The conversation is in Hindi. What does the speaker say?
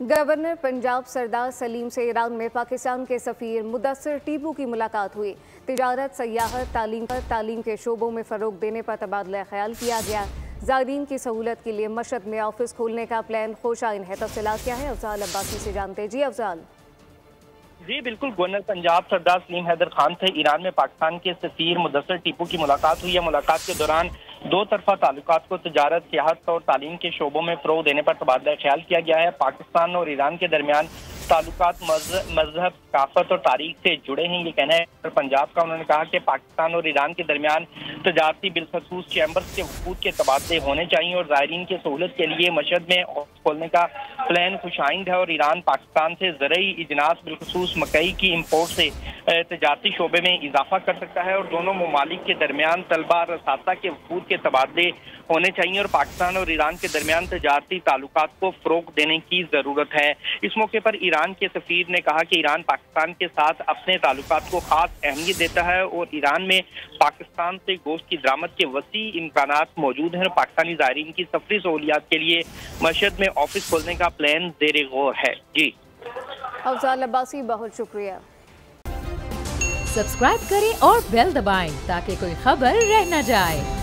गवर्नर पंजाब सरदार सलीम से ईरान में पाकिस्तान के सफीर मुदस्सिर टीपू की मुलाकात हुई। तिजारत, सयाहत, तालीम के शोबों में फ़रोग देने पर तबादला ख्याल किया गया। ज़ायरीन की सहूलत के लिए मशहद में ऑफिस खोलने का प्लान खोशाइन है। तफसीलात क्या है, अफजाल अब्बासी से जानते हैं। जी अफजाल। जी बिल्कुल, गवर्नर पंजाब सरदार सलीम हैदर खान से ईरान में पाकिस्तान के सफीर मुदस्सिर टीपू की मुलाकात हुई है। मुलाकात के दौरान दो तरफा ताल्लुकात को तिजारत, सियाहत और तालीम के शोबों में फ़रोग देने पर तबादला ख्याल किया गया है। पाकिस्तान और ईरान के दरमियान ताल्लुकात मजहब, सकाफत और तारीख से जुड़े हैं, ये कहना है पंजाब का। उन्होंने कहा कि पाकिस्तान और ईरान के दरमियान तजारती बिलखसूस चैम्बर्स के वकूद के तबादले होने चाहिए और ज़ायरीन की सहूलत के लिए मशहद में ऑफिस खोलने का प्लान खुशाइंद है। और ईरान पाकिस्तान से ज़रई इजनास बिलखसूस मकई की इम्पोर्ट से तजारती शोबे में इजाफा कर सकता है और दोनों ममालिक के दरमियान तलबा रसाता के वकूद के तबादले होने चाहिए और पाकिस्तान और ईरान के दरमियान तजारती ताल्लुकात को फ़रोग देने की ज़रूरत है। इस मौके पर ईरान के सफीर ने कहा कि ईरान पाकिस्तान के साथ अपने ताल्लुकात को खास अहमियत देता है और ईरान में पाकिस्तान से गोश्त की दरामद के वसी इम्कानात मौजूद हैं और पाकिस्तानी ज़ायरीन की सफरी सहूलियात के लिए मशहद में ऑफिस खोलने का प्लान ज़ेरे गौर है। जी अफजाल अब्बासी, बहुत शुक्रिया। सब्सक्राइब करें और बेल दबाएं ताकि कोई खबर रह न जाए।